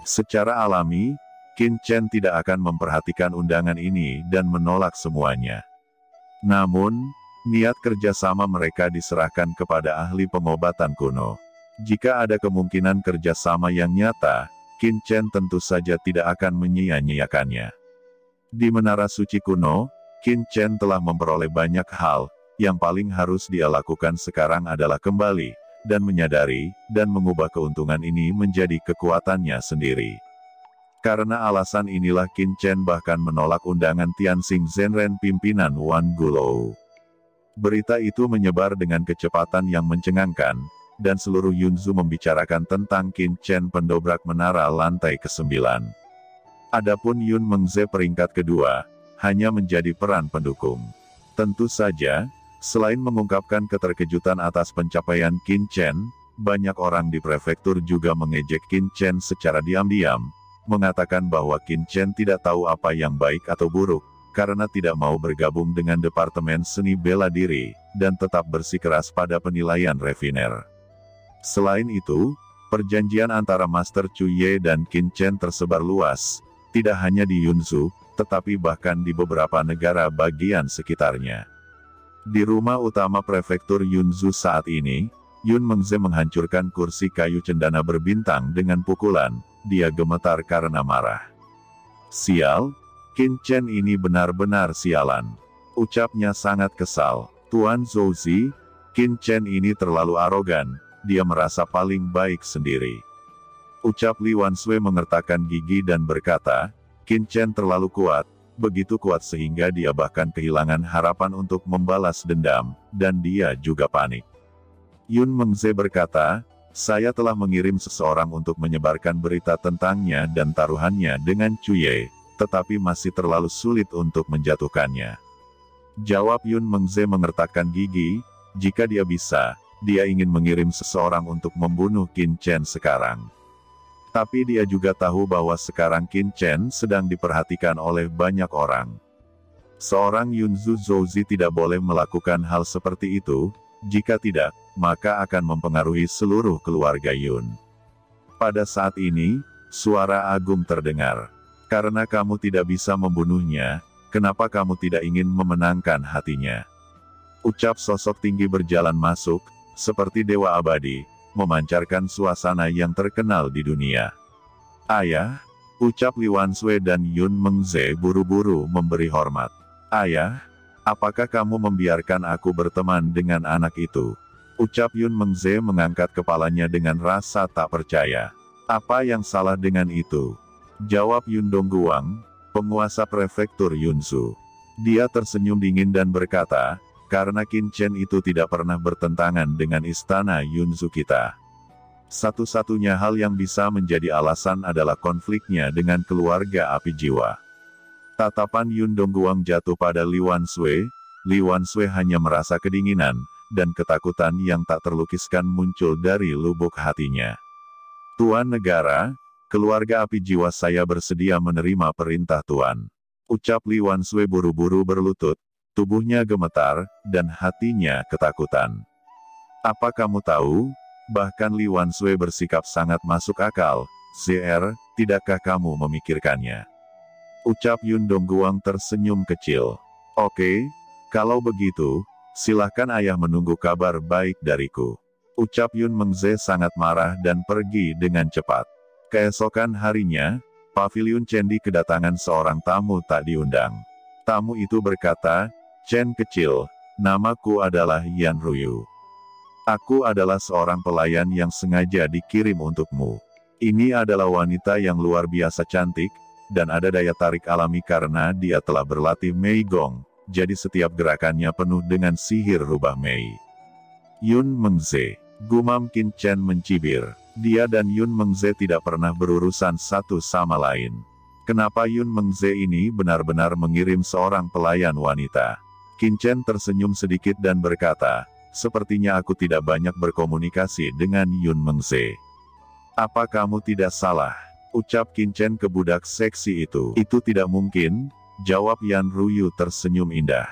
Secara alami, Qin Chen tidak akan memperhatikan undangan ini dan menolak semuanya. Namun, niat kerjasama mereka diserahkan kepada ahli pengobatan kuno. Jika ada kemungkinan kerjasama yang nyata, Qin Chen tentu saja tidak akan menyia-nyiakannya. Di Menara Suci Kuno, Qin Chen telah memperoleh banyak hal. Yang paling harus dia lakukan sekarang adalah kembali, dan menyadari, dan mengubah keuntungan ini menjadi kekuatannya sendiri. Karena alasan inilah Qin Chen bahkan menolak undangan Tianxing Zhenren pimpinan Wan Gulou. Berita itu menyebar dengan kecepatan yang mencengangkan, dan seluruh Yunzu membicarakan tentang Qin Chen pendobrak menara lantai ke-9. Adapun Yun Mengze peringkat kedua, hanya menjadi peran pendukung. Tentu saja, selain mengungkapkan keterkejutan atas pencapaian Qin Chen, banyak orang di prefektur juga mengejek Qin Chen secara diam-diam, mengatakan bahwa Qin Chen tidak tahu apa yang baik atau buruk, karena tidak mau bergabung dengan Departemen Seni Bela Diri, dan tetap bersikeras pada penilaian refiner. Selain itu, perjanjian antara Master Chu Ye dan Qin Chen tersebar luas, tidak hanya di Yunzu, tetapi bahkan di beberapa negara bagian sekitarnya. Di rumah utama prefektur Yunzu saat ini, Yun Mengze menghancurkan kursi kayu cendana berbintang dengan pukulan, dia gemetar karena marah. Sial, Qin Chen ini benar-benar sialan. Ucapnya sangat kesal. Tuan Zouzi, Qin Chen ini terlalu arogan, dia merasa paling baik sendiri. Ucap Li Wanshui mengertakkan gigi dan berkata, Qin Chen terlalu kuat, begitu kuat sehingga dia bahkan kehilangan harapan untuk membalas dendam, dan dia juga panik. Yun Mengze berkata, saya telah mengirim seseorang untuk menyebarkan berita tentangnya dan taruhannya dengan Chu Ye, tetapi masih terlalu sulit untuk menjatuhkannya. Jawab Yun Mengze mengertakkan gigi, jika dia bisa, dia ingin mengirim seseorang untuk membunuh Qin Chen sekarang. Tapi dia juga tahu bahwa sekarang Qin Chen sedang diperhatikan oleh banyak orang. Seorang Yunzu Zouzi tidak boleh melakukan hal seperti itu, jika tidak, maka akan mempengaruhi seluruh keluarga Yun. Pada saat ini, suara agung terdengar. Karena kamu tidak bisa membunuhnya, kenapa kamu tidak ingin memenangkan hatinya? Ucap sosok tinggi berjalan masuk, seperti dewa abadi, memancarkan suasana yang terkenal di dunia. Ayah, ucap Li Wanshui dan Yun Mengze buru-buru memberi hormat. Ayah, apakah kamu membiarkan aku berteman dengan anak itu? Ucap Yun Mengze mengangkat kepalanya dengan rasa tak percaya. Apa yang salah dengan itu? Jawab Yun Dongguang, penguasa prefektur Yunzu. Dia tersenyum dingin dan berkata, karena Qin Chen itu tidak pernah bertentangan dengan istana Yunzu kita. Satu-satunya hal yang bisa menjadi alasan adalah konfliknya dengan keluarga api jiwa. Tatapan Yun Dongguang jatuh pada Li Wanshui. Li Wanshui hanya merasa kedinginan, dan ketakutan yang tak terlukiskan muncul dari lubuk hatinya. Tuan Negara, keluarga api jiwa saya bersedia menerima perintah Tuan. Ucap Li Wanshui buru-buru berlutut. Tubuhnya gemetar, dan hatinya ketakutan. Apa kamu tahu? Bahkan Li Wanshui bersikap sangat masuk akal. ZR, tidakkah kamu memikirkannya? Ucap Yun Dongguang tersenyum kecil. Oke, kalau begitu, silahkan ayah menunggu kabar baik dariku. Ucap Yun Mengze sangat marah dan pergi dengan cepat. Keesokan harinya, Paviliun Chendi kedatangan seorang tamu tak diundang. Tamu itu berkata, Chen kecil, namaku adalah Yan Ruyu. Aku adalah seorang pelayan yang sengaja dikirim untukmu. Ini adalah wanita yang luar biasa cantik, dan ada daya tarik alami karena dia telah berlatih Mei Gong, jadi setiap gerakannya penuh dengan sihir rubah Mei. Yun Mengze, gumam Qin Chen mencibir. Dia dan Yun Mengze tidak pernah berurusan satu sama lain. Kenapa Yun Mengze ini benar-benar mengirim seorang pelayan wanita? Qin Chen tersenyum sedikit dan berkata, sepertinya aku tidak banyak berkomunikasi dengan Yun Mengze. Apa kamu tidak salah? Ucap Qin Chen ke budak seksi itu. Itu tidak mungkin, jawab Yan Ruyu tersenyum indah.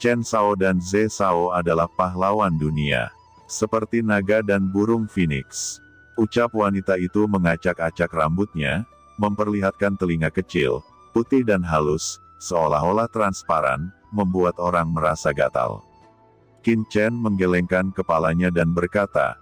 Chen Sao dan Ze Sao adalah pahlawan dunia. Seperti naga dan burung phoenix. Ucap wanita itu mengacak-acak rambutnya, memperlihatkan telinga kecil, putih dan halus, seolah-olah transparan, membuat orang merasa gatal. Qin Chen menggelengkan kepalanya dan berkata,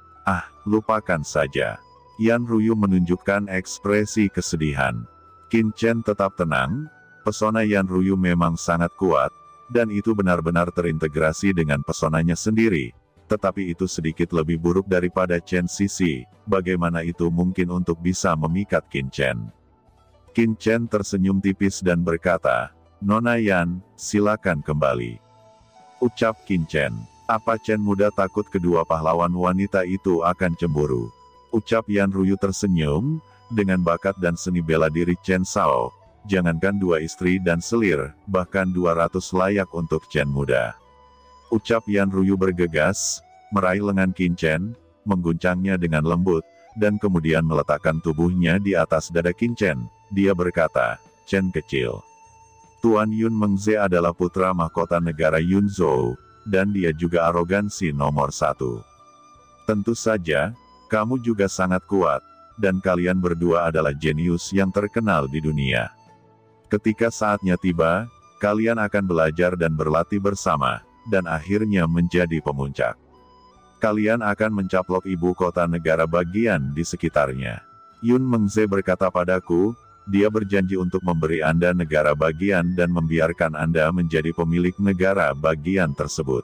lupakan saja. Yan Ruyu menunjukkan ekspresi kesedihan. Qin Chen tetap tenang, pesona Yan Ruyu memang sangat kuat, dan itu benar-benar terintegrasi dengan pesonanya sendiri. Tetapi itu sedikit lebih buruk daripada Chen Sisi, bagaimana itu mungkin untuk bisa memikat Qin Chen? Qin Chen tersenyum tipis dan berkata, Nona Yan, silakan kembali. Ucap Qin Chen, apa Chen muda takut kedua pahlawan wanita itu akan cemburu? Ucap Yan Ruyu tersenyum, dengan bakat dan seni bela diri Chen Sao, jangankan 2 istri dan selir, bahkan 200 layak untuk Chen muda. Ucap Yan Ruyu bergegas, meraih lengan Qin Chen, mengguncangnya dengan lembut, dan kemudian meletakkan tubuhnya di atas dada Qin Chen. Dia berkata, Chen kecil. Tuan Yun Mengze adalah putra mahkota negara Yunzhou, dan dia juga arogansi nomor 1. Tentu saja, kamu juga sangat kuat, dan kalian berdua adalah jenius yang terkenal di dunia. Ketika saatnya tiba, kalian akan belajar dan berlatih bersama, dan akhirnya menjadi pemuncak. Kalian akan mencaplok ibu kota negara bagian di sekitarnya. Yun Mengze berkata padaku, dia berjanji untuk memberi Anda negara bagian dan membiarkan Anda menjadi pemilik negara bagian tersebut.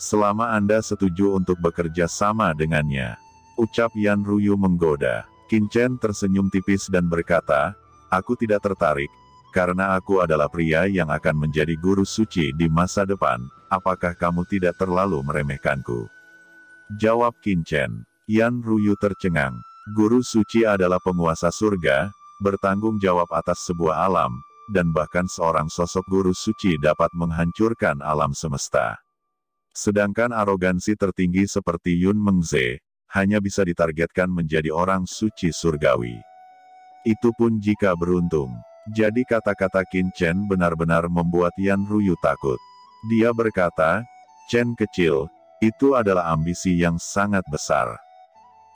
Selama Anda setuju untuk bekerja sama dengannya. Ucap Yan Ruyu menggoda. Qin Chen tersenyum tipis dan berkata, aku tidak tertarik, karena aku adalah pria yang akan menjadi guru suci di masa depan. Apakah kamu tidak terlalu meremehkanku? Jawab Qin Chen. Yan Ruyu tercengang. Guru suci adalah penguasa surga, bertanggung jawab atas sebuah alam, dan bahkan seorang sosok guru suci dapat menghancurkan alam semesta. Sedangkan arogansi tertinggi seperti Yun Mengze, hanya bisa ditargetkan menjadi orang suci surgawi. Itu pun jika beruntung. Jadi kata-kata Qin Chen benar-benar membuat Yan Ruyu takut. Dia berkata, Chen kecil, itu adalah ambisi yang sangat besar.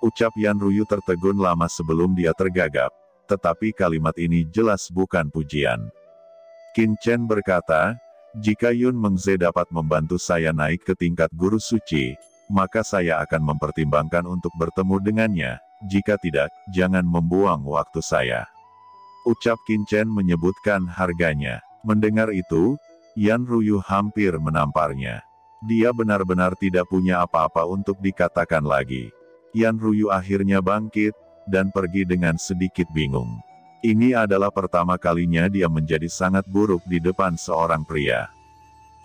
Ucap Yan Ruyu tertegun lama sebelum dia tergagap, tetapi kalimat ini jelas bukan pujian. Qin Chen berkata, jika Yun Mengze dapat membantu saya naik ke tingkat guru suci, maka saya akan mempertimbangkan untuk bertemu dengannya, jika tidak, jangan membuang waktu saya. Ucap Qin Chen menyebutkan harganya. Mendengar itu, Yan Ruyu hampir menamparnya. Dia benar-benar tidak punya apa-apa untuk dikatakan lagi. Yan Ruyu akhirnya bangkit, dan pergi dengan sedikit bingung. Ini adalah pertama kalinya dia menjadi sangat buruk di depan seorang pria.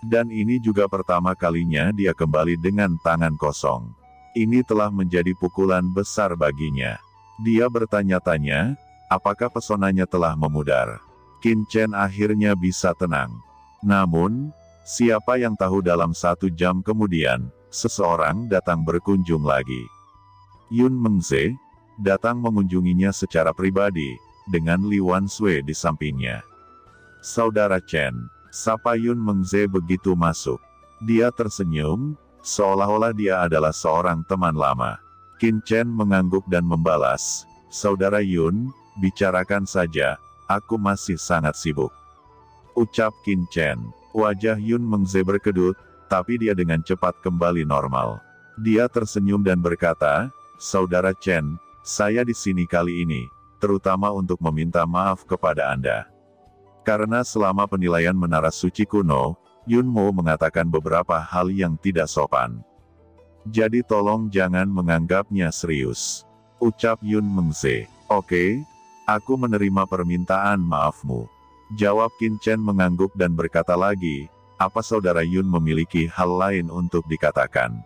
Dan ini juga pertama kalinya dia kembali dengan tangan kosong. Ini telah menjadi pukulan besar baginya. Dia bertanya-tanya, apakah pesonanya telah memudar? Qin Chen akhirnya bisa tenang. Namun, siapa yang tahu dalam 1 jam kemudian, seseorang datang berkunjung lagi. Yun Mengze datang mengunjunginya secara pribadi, dengan Li Wanshui di sampingnya. Saudara Chen, sapa Yun Mengze begitu masuk. Dia tersenyum, seolah-olah dia adalah seorang teman lama. Qin Chen mengangguk dan membalas, Saudara Yun, bicarakan saja, aku masih sangat sibuk. Ucap Qin Chen. Wajah Yun Mengze berkedut, tapi dia dengan cepat kembali normal. Dia tersenyum dan berkata, Saudara Chen, saya di sini kali ini, terutama untuk meminta maaf kepada Anda. Karena selama penilaian menara suci kuno, Yun Mo mengatakan beberapa hal yang tidak sopan. Jadi tolong jangan menganggapnya serius. Ucap Yun Mengze. Oke, aku menerima permintaan maafmu. Jawab Qin Chen mengangguk dan berkata lagi, apa Saudara Yun memiliki hal lain untuk dikatakan?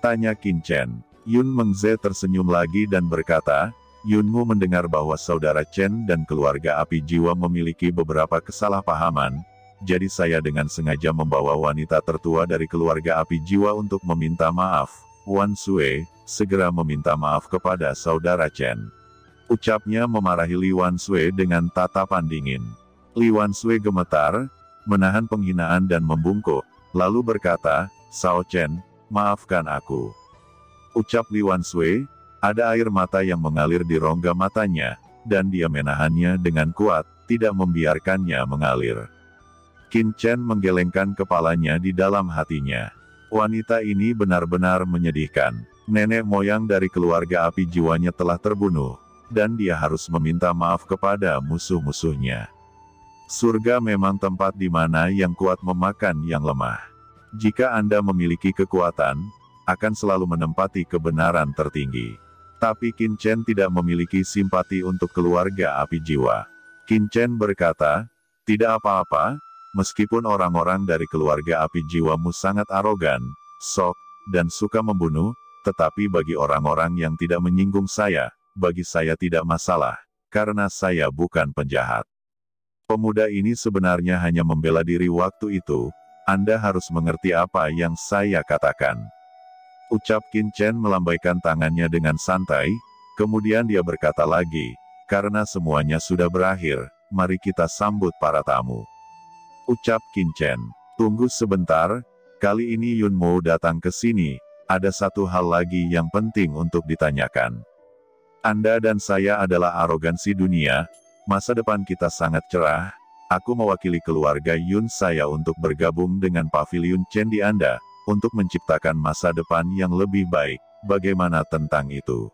Tanya Qin Chen. Yun Mengze tersenyum lagi dan berkata, Yunmu mendengar bahwa Saudara Chen dan keluarga api jiwa memiliki beberapa kesalahpahaman, jadi saya dengan sengaja membawa wanita tertua dari keluarga api jiwa untuk meminta maaf. Wan Shui, segera meminta maaf kepada Saudara Chen. Ucapnya memarahi Li Wanshui dengan tatapan dingin. Li Wanshui gemetar, menahan penghinaan dan membungkuk, lalu berkata, Sao Chen, maafkan aku. Ucap Li Wanshui, Ada air mata yang mengalir di rongga matanya, dan dia menahannya dengan kuat, tidak membiarkannya mengalir. Qin Chen menggelengkan kepalanya di dalam hatinya. Wanita ini benar-benar menyedihkan. Nenek moyang dari keluarga api jiwanya telah terbunuh, dan dia harus meminta maaf kepada musuh-musuhnya. Surga memang tempat di mana yang kuat memakan yang lemah. Jika Anda memiliki kekuatan, akan selalu menempati kebenaran tertinggi. Tapi Qin Chen tidak memiliki simpati untuk keluarga api jiwa. Qin Chen berkata, "Tidak apa-apa, meskipun orang-orang dari keluarga api jiwamu sangat arogan, sok, dan suka membunuh, tetapi bagi orang-orang yang tidak menyinggung saya, bagi saya tidak masalah, karena saya bukan penjahat." Pemuda ini sebenarnya hanya membela diri waktu itu. Anda harus mengerti apa yang saya katakan. Ucap Qin Chen melambaikan tangannya dengan santai, kemudian dia berkata lagi, "Karena semuanya sudah berakhir, mari kita sambut para tamu." Ucap Qin Chen, "Tunggu sebentar, kali ini Yun Mo datang ke sini, ada satu hal lagi yang penting untuk ditanyakan. Anda dan saya adalah arogansi dunia, masa depan kita sangat cerah, aku mewakili keluarga Yun saya untuk bergabung dengan Pavilion Chen di Anda, untuk menciptakan masa depan yang lebih baik, bagaimana tentang itu?"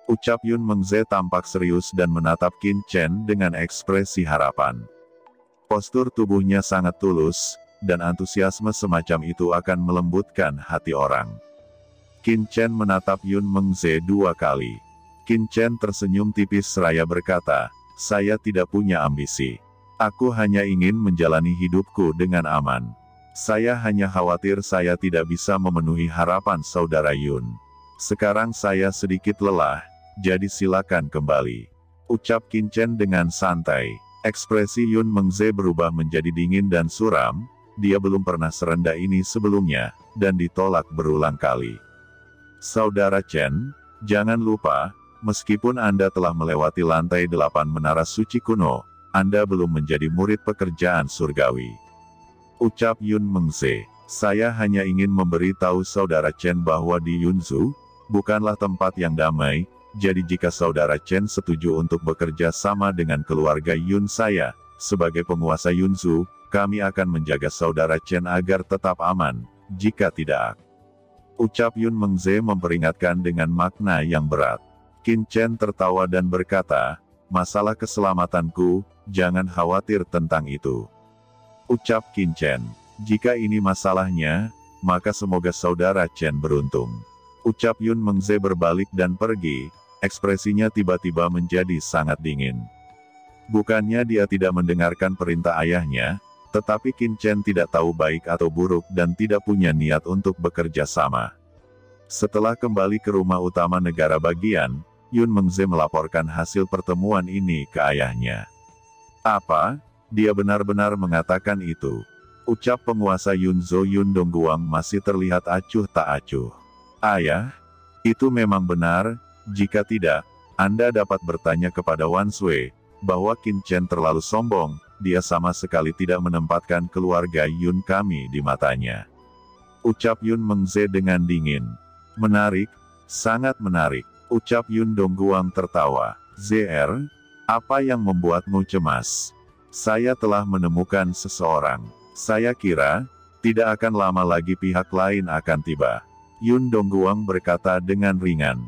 Ucap Yun Mengze tampak serius dan menatap Qin Chen dengan ekspresi harapan. Postur tubuhnya sangat tulus, dan antusiasme semacam itu akan melembutkan hati orang. Qin Chen menatap Yun Mengze 2 kali. Qin Chen tersenyum tipis seraya berkata, "Saya tidak punya ambisi. Aku hanya ingin menjalani hidupku dengan aman. Saya hanya khawatir saya tidak bisa memenuhi harapan saudara Yun. Sekarang saya sedikit lelah, jadi silakan kembali." Ucap Qin Chen dengan santai. Ekspresi Yun Mengze berubah menjadi dingin dan suram, dia belum pernah serendah ini sebelumnya, dan ditolak berulang kali. "Saudara Chen, jangan lupa, meskipun Anda telah melewati lantai 8 menara suci kuno, Anda belum menjadi murid pekerjaan surgawi." Ucap Yun Mengze, "Saya hanya ingin memberitahu saudara Chen bahwa di Yunzu, bukanlah tempat yang damai, jadi jika saudara Chen setuju untuk bekerja sama dengan keluarga Yun saya, sebagai penguasa Yunzu, kami akan menjaga saudara Chen agar tetap aman, jika tidak." Ucap Yun Mengze memperingatkan dengan makna yang berat. Qin Chen tertawa dan berkata, "Masalah keselamatanku, jangan khawatir tentang itu." Ucap Qin Chen, "Jika ini masalahnya, maka semoga saudara Chen beruntung." Ucap Yun Mengze berbalik dan pergi, ekspresinya tiba-tiba menjadi sangat dingin. Bukannya dia tidak mendengarkan perintah ayahnya, tetapi Qin Chen tidak tahu baik atau buruk dan tidak punya niat untuk bekerja sama. Setelah kembali ke rumah utama negara bagian, Yun Mengze melaporkan hasil pertemuan ini ke ayahnya. "Apa? Dia benar-benar mengatakan itu?" Ucap penguasa Yunzhou Yun Dongguang masih terlihat acuh tak acuh. "Ayah, itu memang benar, jika tidak, Anda dapat bertanya kepada Wan Sui, bahwa Qin Chen terlalu sombong, dia sama sekali tidak menempatkan keluarga Yun kami di matanya." Ucap Yun Mengze dengan dingin. "Menarik, sangat menarik." Ucap Yun Dongguang tertawa. "ZR, apa yang membuatmu cemas?" "Saya telah menemukan seseorang. Saya kira, tidak akan lama lagi pihak lain akan tiba." Yun Dongguang berkata dengan ringan.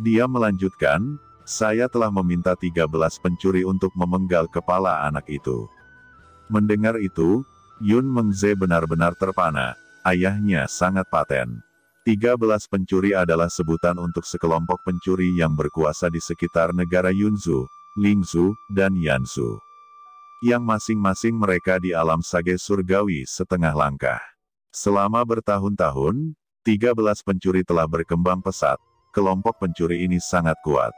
Dia melanjutkan, "Saya telah meminta 13 pencuri untuk memenggal kepala anak itu." Mendengar itu, Yun Mengze benar-benar terpana, ayahnya sangat paten. 13 pencuri adalah sebutan untuk sekelompok pencuri yang berkuasa di sekitar negara Yunzu, Lingzhou, dan Yanzhou. Yang masing-masing mereka di alam sage surgawi setengah langkah. Selama bertahun-tahun, 13 pencuri telah berkembang pesat. Kelompok pencuri ini sangat kuat.